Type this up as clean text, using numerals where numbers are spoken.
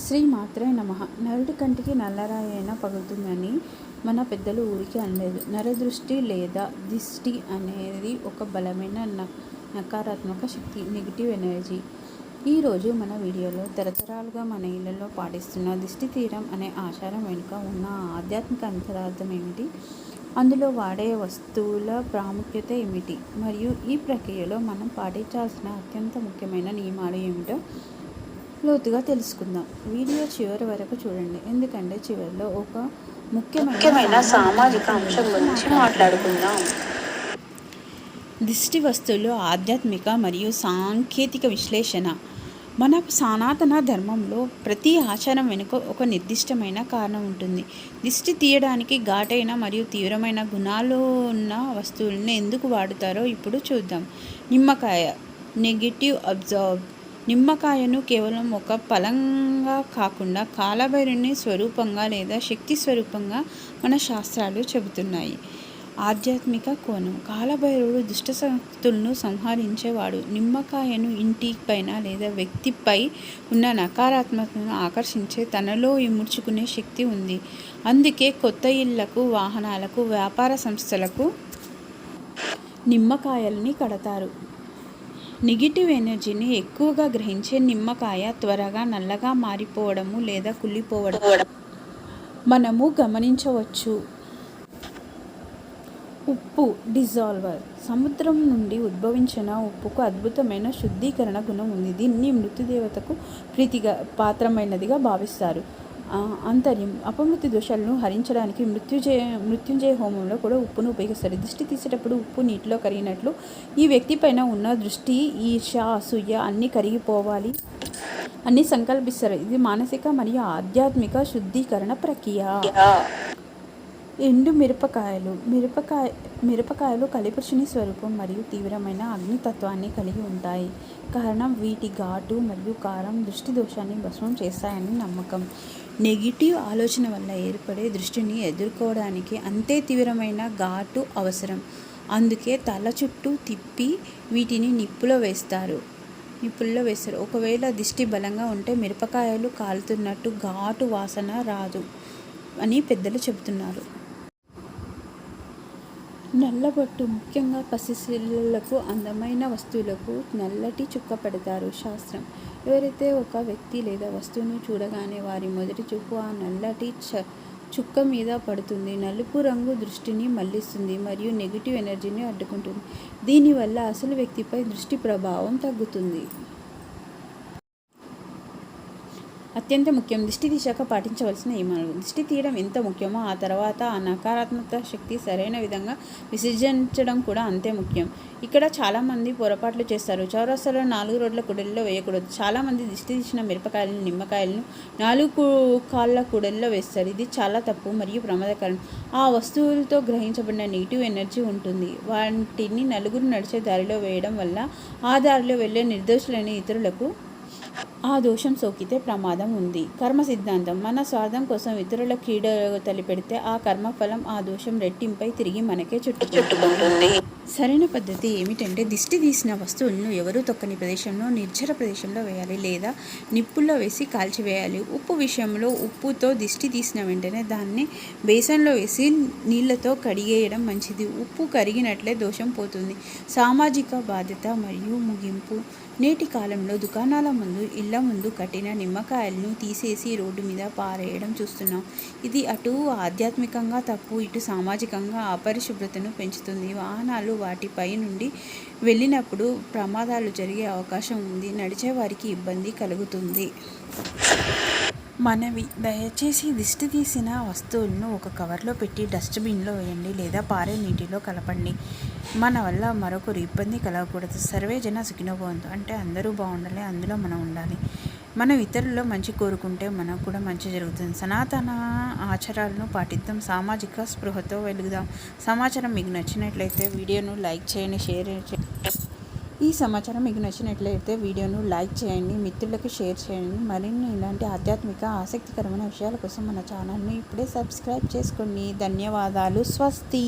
శ్రీ మాత్రే నమః. నరుడి కంటికి నల్లరాయి అయినా పగులుతుందని మన పెద్దలు ఊరికే అనలేదు. నరదృష్టి లేదా దిష్టి అనేది ఒక బలమైన నకారాత్మక శక్తి, నెగిటివ్ ఎనర్జీ. ఈరోజు మన వీడియోలో తరతరాలుగా మన ఇళ్లలో పాటిస్తున్న దిష్టి తీయడం అనే ఆచారం వెనుక ఉన్న ఆధ్యాత్మిక అంతరార్థం ఏమిటి, అందులో వాడే వస్తువుల ప్రాముఖ్యత ఏమిటి, మరియు ఈ ప్రక్రియలో మనం పాటించాల్సిన అత్యంత ముఖ్యమైన నియమాలు ఏమిటో లోతుగా తెలుసుకుందాం. వీడియో చివరి వరకు చూడండి, ఎందుకంటే చివరిలో ఒక ముఖ్యమైన సామాజిక అంశం గురించి మాట్లాడుకుందాం. దిష్టి వస్తువులు ఆధ్యాత్మిక మరియు సాంకేతిక విశ్లేషణ. మన సనాతన ధర్మంలో ప్రతి ఆచారం వెనుక ఒక నిర్దిష్టమైన కారణం ఉంటుంది. దిష్టి తీయడానికి ఘాటైన మరియు తీవ్రమైన గుణాలు ఉన్న వస్తువులను ఎందుకు వాడుతారో ఇప్పుడు చూద్దాం. నిమ్మకాయ, నెగిటివ్ అబ్జర్వ్. నిమ్మకాయను కేవలం ఒక ఫలంగా కాకుండా కాలభైరుని స్వరూపంగా లేదా శక్తి స్వరూపంగా మన శాస్త్రాలు చెబుతున్నాయి. ఆధ్యాత్మిక కోణం. కాలభైరవుడు దుష్టశక్తులను సంహరించేవాడు. నిమ్మకాయను ఇంటి పైన లేదా వ్యక్తిపై ఉన్న నకారాత్మకతను ఆకర్షించే తనలో ఇముడ్చుకునే శక్తి ఉంది. అందుకే కొత్త ఇళ్లకు, వాహనాలకు, వ్యాపార సంస్థలకు నిమ్మకాయల్ని కడతారు. నెగిటివ్ ఎనర్జీని ఎక్కువగా గ్రహించే నిమ్మకాయ త్వరగా నల్లగా మారిపోవడము లేదా కుళ్ళిపోవడం మనము గమనించవచ్చు. ఉప్పు డిజాల్వర్. సముద్రం నుండి ఉద్భవించిన ఉప్పుకు అద్భుతమైన శుద్ధీకరణ గుణం ఉంది. దీన్ని మృత్యుదేవతకు ప్రీతిగా పాత్రమైనదిగా భావిస్తారు. అంతర్యం. అపమృత్యు దోషాలను హరించడానికి మృత్యుంజయ హోమంలో కూడా ఉప్పును ఉపయోగిస్తారు. దిష్టి తీసేటప్పుడు ఉప్పు నీటిలో కరిగినట్లు ఈ వ్యక్తి పైన ఉన్న దృష్టి, ఈర్ష, అసూయ అన్నీ కరిగిపోవాలి అని సంకల్పిస్తారు. ఇది మానసిక మరియు ఆధ్యాత్మిక శుద్ధీకరణ ప్రక్రియ. ఎండు మిరపకాయలు. మిరపకాయలు కలిపురుషుని స్వరూపం మరియు తీవ్రమైన అగ్నితత్వాన్ని కలిగి ఉంటాయి. కారణం వీటి ఘాటు మరియు కారం దృష్టి దోషాన్ని భస్మం చేస్తాయని నమ్మకం. నెగిటివ్ ఆలోచన వల్ల ఏర్పడే దృష్టిని ఎదుర్కోవడానికి అంతే తీవ్రమైన ఘాటు అవసరం. అందుకే తల చుట్టూ తిప్పి వీటిని నిప్పుల్లో వేస్తారు. ఒకవేళ దిష్టి బలంగా ఉంటే మిరపకాయలు కాలుతున్నట్టు ఘాటు వాసన రాదు అని పెద్దలు చెబుతున్నారు. నల్లబొట్టు. ముఖ్యంగా పసిశిశువులకు అందమైన వస్తువులకు నల్లటి చుక్క పెడతారు. శాస్త్రం. ఎవరైతే ఒక వ్యక్తి లేదా వస్తువును చూడగానే వారి మొదటి చూపు ఆ నల్లటి చుక్క మీద పడుతుంది. నలుపు రంగు దృష్టిని మళ్లిస్తుంది మరియు నెగిటివ్ ఎనర్జీని అడ్డుకుంటుంది. దీనివల్ల అసలు వ్యక్తిపై దృష్టి ప్రభావం తగ్గుతుంది. అత్యంత ముఖ్యం. దిష్టి తీశాక పాటించవలసిన నియమాలు. దిష్టి తీయడం ఎంత ముఖ్యమో ఆ తర్వాత ఆ నకారాత్మక శక్తి సరైన విధంగా విసర్జించడం కూడా అంతే ముఖ్యం. ఇక్కడ చాలామంది పొరపాట్లు చేస్తారు. చౌరస్తాలో 4 రోడ్ల కూడలిలో వేయకూడదు. చాలామంది దిష్టి తీసిన మిరపకాయలను, నిమ్మకాయలను 4 కాళ్ళ కూడలిలో వేస్తారు. ఇది చాలా తప్పు మరియు ప్రమాదకరం. ఆ వస్తువులతో గ్రహించబడిన నెగిటివ్ ఎనర్జీ ఉంటుంది. వాటిని నలుగురు నడిచే దారిలో వేయడం వల్ల ఆ దారిలో వెళ్ళే నిర్దోషులైన ఇతరులకు ఆ దోషం సోకితే ప్రమాదం ఉంది. కర్మ సిద్ధాంతం. మన స్వార్థం కోసం ఇతరుల కీడ తలిపెడితే ఆ కర్మఫలం ఆ దోషం రెట్టింపై తిరిగి మనకే చుట్టుకుంటుంది. సరైన పద్ధతి ఏమిటంటే దిష్టి తీసిన వస్తువులను ఎవరూ తొక్కని ప్రదేశంలో, నిర్జర ప్రదేశంలో వేయాలి లేదా నిప్పుల్లో వేసి కాల్చివేయాలి. ఉప్పు విషయంలో ఉప్పుతో దిష్టి తీసిన వెంటనే దాన్ని బేసన్లో వేసి నీళ్లతో కడిగేయడం మంచిది. ఉప్పు కరిగినట్లే దోషం పోతుంది. సామాజిక బాధ్యత మరియు ముగింపు. నేటి కాలంలో దుకాణాల ముందు, ఇళ్ల ముందు కట్టిన నిమ్మకాయలను తీసేసి రోడ్డు మీద పారేయడం చూస్తున్నాం. ఇది అటు ఆధ్యాత్మికంగా తప్పు, ఇటు సామాజికంగా అపరిశుభ్రతను పెంచుతుంది. వాహనాలు వాటిపై నుండి వెళ్ళినప్పుడు ప్రమాదాలు జరిగే అవకాశం ఉంది. నడిచే వారికి ఇబ్బంది కలుగుతుంది. మనవి. దయచేసి దిష్టి తీసిన వస్తువులను ఒక కవర్లో పెట్టి డస్ట్బిన్లో వేయండి లేదా పారే నీటిలో కలపండి. మన వల్ల మరొకరు ఇబ్బంది కలగకూడదు. సర్వే జన సుఖినో భవంతు. అంటే అందరూ బాగుండాలి, అందులో మనం ఉండాలి. మనం ఇతరుల్లో మంచి కోరుకుంటే మనకు కూడా మంచి జరుగుతుంది. సనాతన ఆచారాలను పాటిద్దాం. సామాజిక స్పృహతో వెలుగుదాం. సమాచారం మీకు నచ్చినట్లయితే వీడియోను లైక్ చేయండి, షేర్ చేయండి. ఈ సమాచారం మీకు నచ్చినట్లయితే వీడియోను లైక్ చేయండి, మిత్రులకు షేర్ చేయండి. మరిన్ని ఇలాంటి ఆధ్యాత్మిక ఆసక్తికరమైన విషయాల కోసం మన ఛానల్ని ఇప్పుడే సబ్స్క్రైబ్ చేసుకోండి. ధన్యవాదాలు. స్వస్తి.